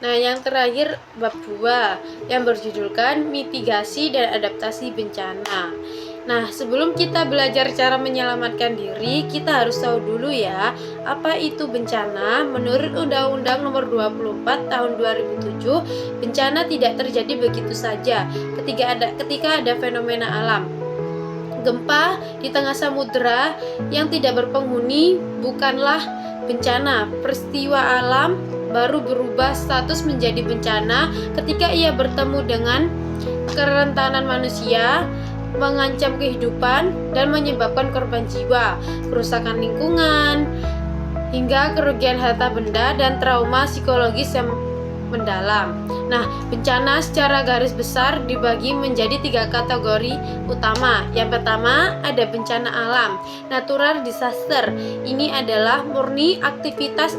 Nah, yang terakhir bab 2 yang berjudulkan mitigasi dan adaptasi bencana. Nah, sebelum kita belajar cara menyelamatkan diri, kita harus tahu dulu ya, apa itu bencana. Menurut Undang-Undang Nomor 24 Tahun 2007, bencana tidak terjadi begitu saja ketika ada fenomena alam. Gempa di tengah samudera yang tidak berpenghuni bukanlah bencana. Peristiwa alam baru berubah status menjadi bencana ketika ia bertemu dengan kerentanan manusia, mengancam kehidupan, dan menyebabkan korban jiwa, kerusakan lingkungan, hingga kerugian harta benda dan trauma psikologis yang mendalam. Nah, bencana secara garis besar dibagi menjadi 3 kategori utama. Yang pertama, ada bencana alam, natural disaster. Ini adalah murni aktivitas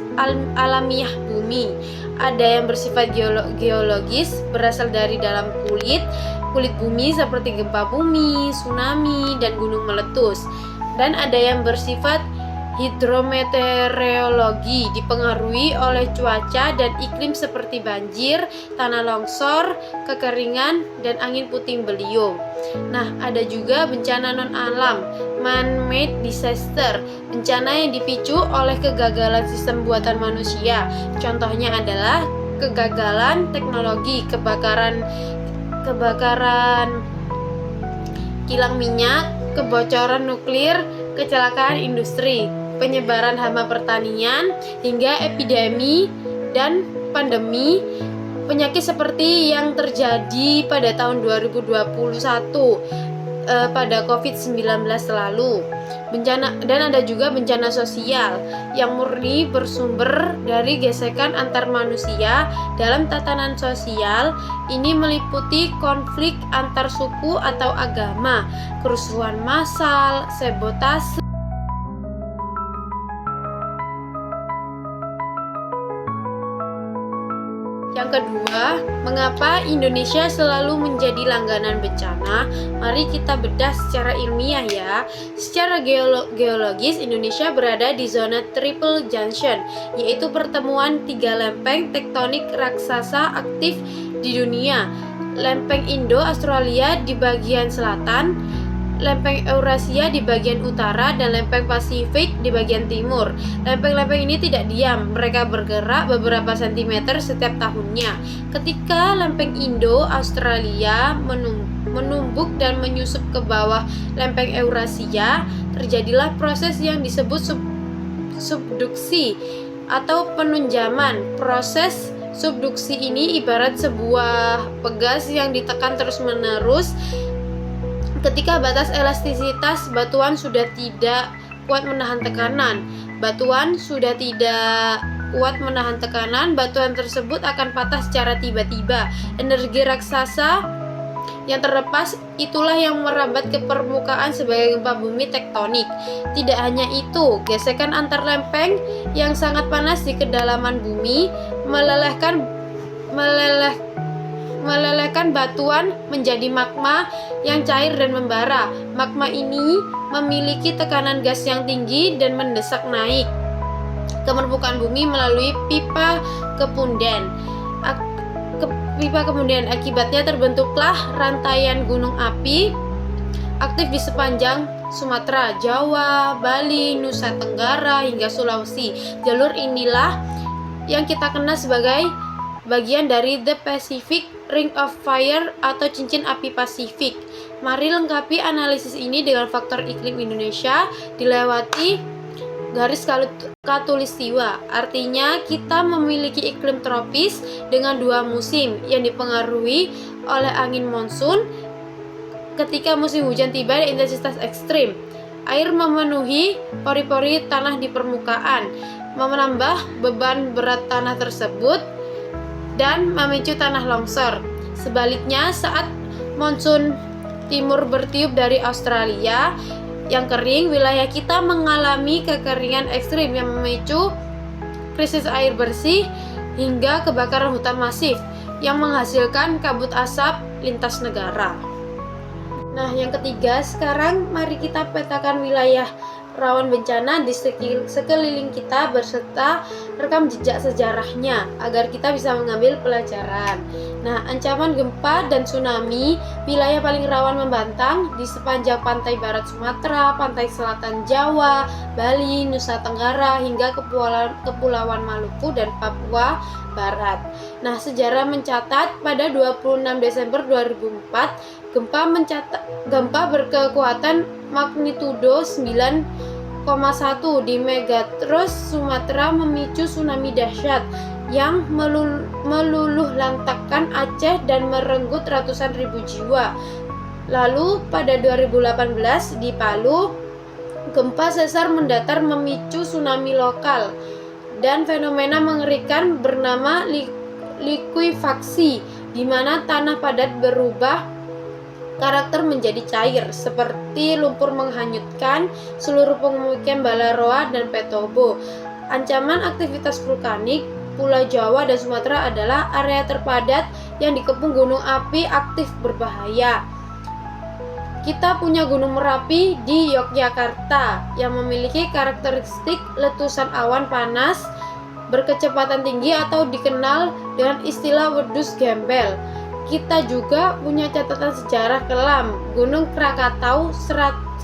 alamiah bumi. Ada yang bersifat geologis, berasal dari dalam kulit bumi seperti gempa bumi, tsunami, dan gunung meletus. Dan ada yang bersifat hidrometeorologi, dipengaruhi oleh cuaca dan iklim seperti banjir, tanah longsor, kekeringan, dan angin puting beliung. Nah, ada juga bencana non-alam, man-made disaster, bencana yang dipicu oleh kegagalan sistem buatan manusia. Contohnya adalah kegagalan teknologi, kebakaran kilang minyak, kebocoran nuklir, kecelakaan industri, penyebaran hama pertanian, hingga epidemi dan pandemi penyakit seperti yang terjadi pada tahun 2021 pada COVID-19 lalu. Dan ada juga bencana sosial yang murni bersumber dari gesekan antar manusia dalam tatanan sosial. Ini meliputi konflik antar suku atau agama, kerusuhan massal, sabotase. Yang kedua, mengapa Indonesia selalu menjadi langganan bencana? Mari kita bedah secara ilmiah ya. Secara geologis, Indonesia berada di zona triple junction, yaitu pertemuan 3 lempeng tektonik raksasa aktif di dunia. Lempeng Indo-Australia di bagian selatan, lempeng Eurasia di bagian utara, dan lempeng Pasifik di bagian timur. Lempeng-lempeng ini tidak diam, mereka bergerak beberapa sentimeter setiap tahunnya. Ketika lempeng Indo-Australia menumbuk dan menyusup ke bawah lempeng Eurasia, terjadilah proses yang disebut subduksi atau penunjaman. Proses subduksi ini ibarat sebuah pegas yang ditekan terus-menerus. Ketika batas elastisitas batuan sudah tidak kuat menahan tekanan, batuan tersebut akan patah secara tiba-tiba. Energi raksasa yang terlepas itulah yang merambat ke permukaan sebagai gempa bumi tektonik. Tidak hanya itu, gesekan antar lempeng yang sangat panas di kedalaman bumi melelehkan batuan menjadi magma yang cair dan membara. Magma ini memiliki tekanan gas yang tinggi dan mendesak naik ke permukaan bumi melalui pipa kemudian. Akibatnya terbentuklah rantaian gunung api aktif di sepanjang Sumatera, Jawa, Bali, Nusa Tenggara, hingga Sulawesi. Jalur inilah yang kita kenal sebagai bagian dari The Pacific Ring of Fire atau cincin api Pasifik. Mari lengkapi analisis ini dengan faktor iklim Indonesia dilewati garis khatulistiwa. Artinya kita memiliki iklim tropis dengan 2 musim yang dipengaruhi oleh angin monsun. Ketika musim hujan tiba dan intensitas ekstrim, air memenuhi pori-pori tanah di permukaan, menambah beban berat tanah tersebut dan memicu tanah longsor. Sebaliknya, saat monsun timur bertiup dari Australia yang kering, wilayah kita mengalami kekeringan ekstrim yang memicu krisis air bersih hingga kebakaran hutan masif yang menghasilkan kabut asap lintas negara. Nah, yang ketiga, sekarang mari kita petakan wilayah rawan bencana di sekeliling kita beserta rekam jejak sejarahnya agar kita bisa mengambil pelajaran. Nah, ancaman gempa dan tsunami, wilayah paling rawan membantang di sepanjang pantai barat Sumatera, pantai selatan Jawa, Bali, Nusa Tenggara, hingga Kepulauan Maluku dan Papua Barat. Nah, sejarah mencatat pada 26 Desember 2004, gempa berkekuatan magnitudo 9,1 di Megatros Sumatera memicu tsunami dahsyat yang meluluh lantakkan Aceh dan merenggut ratusan ribu jiwa. Lalu pada 2018 di Palu, gempa sesar mendatar memicu tsunami lokal dan fenomena mengerikan bernama likuifaksi, di mana tanah padat berubah karakter menjadi cair, seperti lumpur menghanyutkan seluruh pemukiman Balaroa dan Petobo. Ancaman aktivitas vulkanik Pulau Jawa dan Sumatera adalah area terpadat yang dikepung gunung api aktif berbahaya. Kita punya Gunung Merapi di Yogyakarta yang memiliki karakteristik letusan awan panas berkecepatan tinggi atau dikenal dengan istilah wedus gembel. Kita juga punya catatan sejarah kelam Gunung Krakatau 1883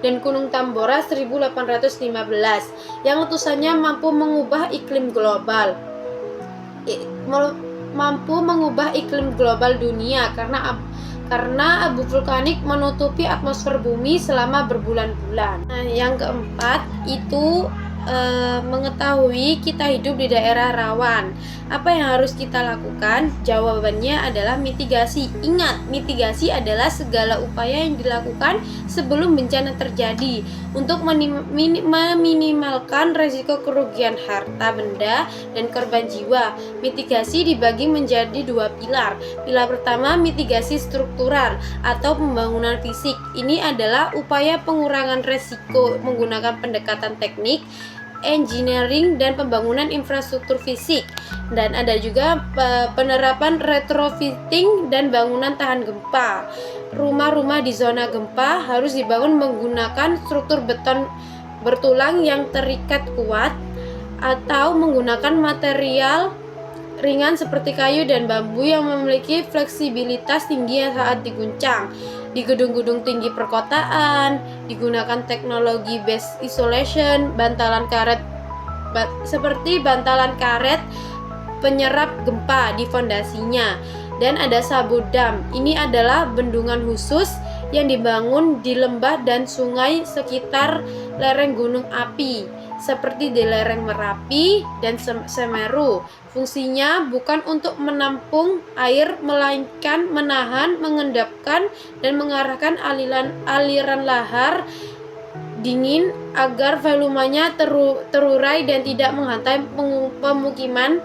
dan Gunung Tambora 1815 yang letusannya mampu mengubah iklim global dunia karena abu vulkanik menutupi atmosfer bumi selama berbulan-bulan. Nah, yang keempat itu mengetahui kita hidup di daerah rawan. Apa yang harus kita lakukan? Jawabannya adalah mitigasi. Ingat, mitigasi adalah segala upaya yang dilakukan sebelum bencana terjadi untuk meminimalkan resiko kerugian harta benda dan korban jiwa. Mitigasi dibagi menjadi dua pilar. Pilar pertama, mitigasi struktural atau pembangunan fisik. Ini adalah upaya pengurangan resiko menggunakan pendekatan teknik, engineering, dan pembangunan infrastruktur fisik. Dan ada juga penerapan retrofitting dan bangunan tahan gempa. Rumah-rumah di zona gempa harus dibangun menggunakan struktur beton bertulang yang terikat kuat atau menggunakan material ringan seperti kayu dan bambu yang memiliki fleksibilitas tinggi saat diguncang. Di gedung-gedung tinggi perkotaan digunakan teknologi base isolation, bantalan karet penyerap gempa di fondasinya, dan ada sabodam. Ini adalah bendungan khusus yang dibangun di lembah dan sungai sekitar lereng gunung api seperti di lereng Merapi dan Semeru. Fungsinya bukan untuk menampung air, melainkan menahan, mengendapkan, dan mengarahkan aliran lahar dingin agar volumenya terurai dan tidak menghantam pemukiman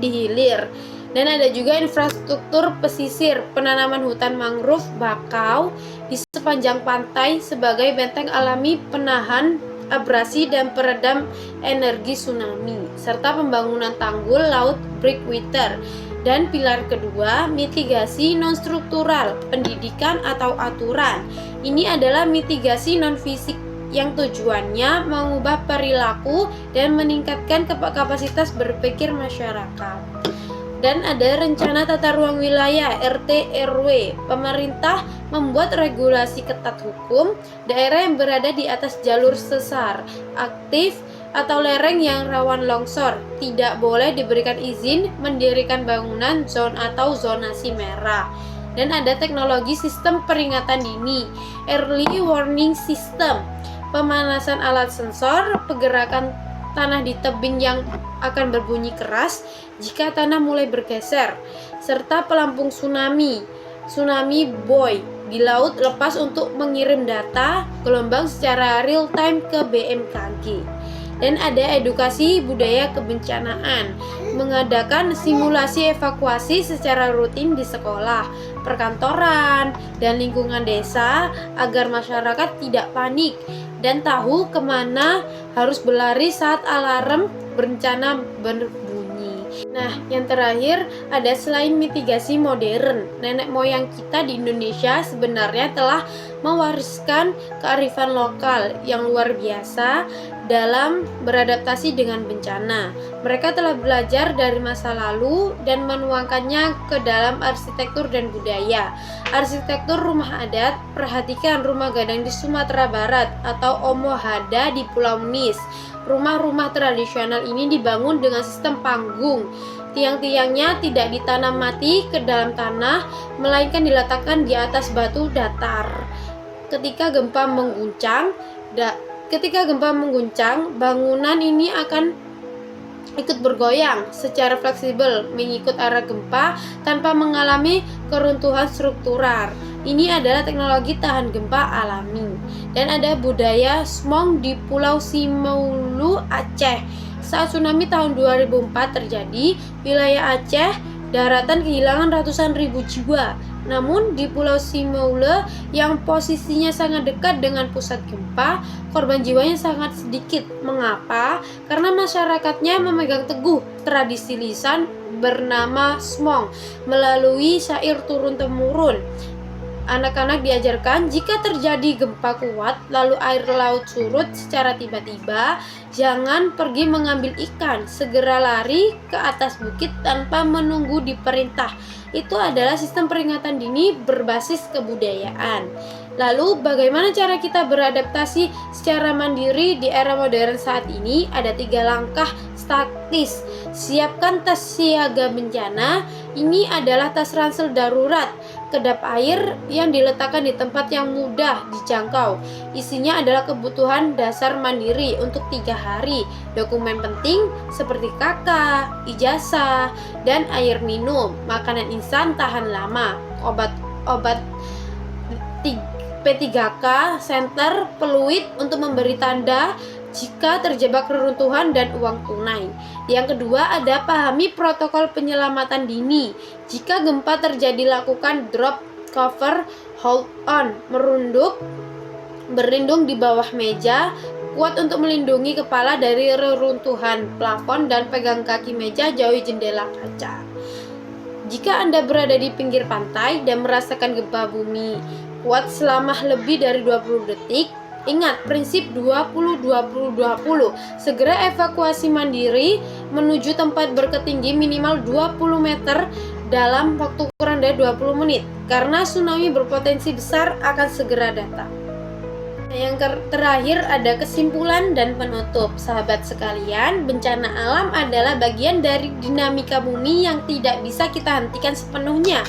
di hilir. Dan ada juga infrastruktur pesisir, penanaman hutan mangrove bakau di sepanjang pantai sebagai benteng alami penahan abrasi dan peredam energi tsunami, serta pembangunan tanggul laut breakwater. Dan pilar kedua, mitigasi non-struktural, pendidikan atau aturan. Ini adalah mitigasi non-fisik yang tujuannya mengubah perilaku dan meningkatkan kapasitas berpikir masyarakat. Dan ada rencana tata ruang wilayah RT RW. Pemerintah membuat regulasi ketat hukum daerah yang berada di atas jalur sesar aktif atau lereng yang rawan longsor. Tidak boleh diberikan izin mendirikan bangunan atau zonasi merah. Dan ada teknologi sistem peringatan dini, early warning system, pemanasan alat sensor, pergerakan tanah di tebing yang akan berbunyi keras jika tanah mulai bergeser, serta pelampung tsunami buoy di laut lepas untuk mengirim data gelombang secara real time ke BMKG. Dan ada edukasi budaya kebencanaan, mengadakan simulasi evakuasi secara rutin di sekolah, perkantoran, dan lingkungan desa agar masyarakat tidak panik dan tahu kemana harus berlari saat alarm bencana berbunyi. Nah, yang terakhir ada selain mitigasi modern, nenek moyang kita di Indonesia sebenarnya telah mewariskan kearifan lokal yang luar biasa dalam beradaptasi dengan bencana. Mereka telah belajar dari masa lalu dan menuangkannya ke dalam arsitektur dan budaya. Arsitektur rumah adat, perhatikan rumah gadang di Sumatera Barat atau Omohada di Pulau Nis. Rumah-rumah tradisional ini dibangun dengan sistem panggung. Tiang-tiangnya tidak ditanam mati ke dalam tanah, melainkan diletakkan di atas batu datar. Ketika gempa mengguncang, bangunan ini akan ikut bergoyang secara fleksibel mengikut arah gempa tanpa mengalami keruntuhan struktural. Ini adalah teknologi tahan gempa alami. Dan ada budaya Smong di Pulau Simeulu, Aceh. Saat tsunami tahun 2004 terjadi, wilayah Aceh daratan kehilangan ratusan ribu jiwa. Namun di Pulau Simeule yang posisinya sangat dekat dengan pusat gempa, korban jiwanya sangat sedikit. Mengapa? Karena masyarakatnya memegang teguh tradisi lisan bernama Smong melalui syair turun-temurun. Anak-anak diajarkan jika terjadi gempa kuat lalu air laut surut secara tiba-tiba, jangan pergi mengambil ikan, segera lari ke atas bukit tanpa menunggu diperintah. Itu adalah sistem peringatan dini berbasis kebudayaan. Lalu bagaimana cara kita beradaptasi secara mandiri di era modern saat ini? Ada 3 langkah taktis. Siapkan tas siaga bencana. Ini adalah tas ransel darurat, kedap air yang diletakkan di tempat yang mudah dijangkau. Isinya adalah kebutuhan dasar mandiri untuk 3 hari. Dokumen penting seperti KK, ijazah, dan air minum. Makanan instan tahan lama. Obat P3K Center, peluit untuk memberi tanda jika terjebak reruntuhan, dan uang tunai. Yang kedua ada pahami protokol penyelamatan dini. Jika gempa terjadi lakukan drop, cover, hold on, berlindung di bawah meja, kuat untuk melindungi kepala dari reruntuhan plafon, dan pegang kaki meja, jauhi jendela kaca. Jika Anda berada di pinggir pantai dan merasakan gempa bumi kuat selama lebih dari 20 detik, ingat prinsip 20-20-20. Segera evakuasi mandiri menuju tempat berketinggi minimal 20 meter dalam waktu kurang dari 20 menit. Karena tsunami berpotensi besar akan segera datang. Yang terakhir ada kesimpulan dan penutup. Sahabat sekalian, bencana alam adalah bagian dari dinamika bumi yang tidak bisa kita hentikan sepenuhnya.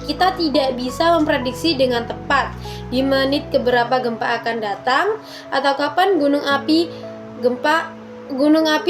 Kita tidak bisa memprediksi dengan tepat di menit keberapa gempa akan datang atau kapan gunung api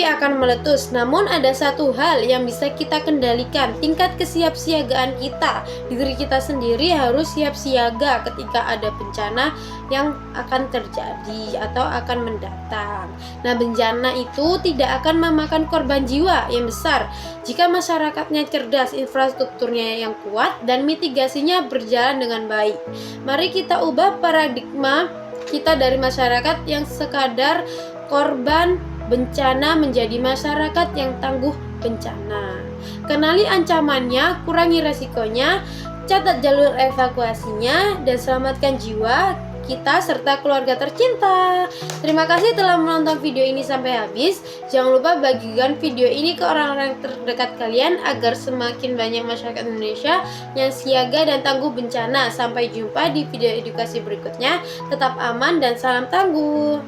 akan meletus. Namun ada satu hal yang bisa kita kendalikan, tingkat kesiapsiagaan kita. Diri kita sendiri harus siap siaga ketika ada bencana yang akan terjadi atau akan mendatang. Nah, bencana itu tidak akan memakan korban jiwa yang besar jika masyarakatnya cerdas, infrastrukturnya yang kuat, dan mitigasinya berjalan dengan baik. Mari kita ubah paradigma kita dari masyarakat yang sekadar korban bencana menjadi masyarakat yang tangguh bencana. Kenali ancamannya, kurangi resikonya, catat jalur evakuasinya, dan selamatkan jiwa kita serta keluarga tercinta. Terima kasih telah menonton video ini sampai habis. Jangan lupa bagikan video ini ke orang-orang terdekat kalian agar semakin banyak masyarakat Indonesia yang siaga dan tangguh bencana. Sampai jumpa di video edukasi berikutnya. Tetap aman dan salam tangguh.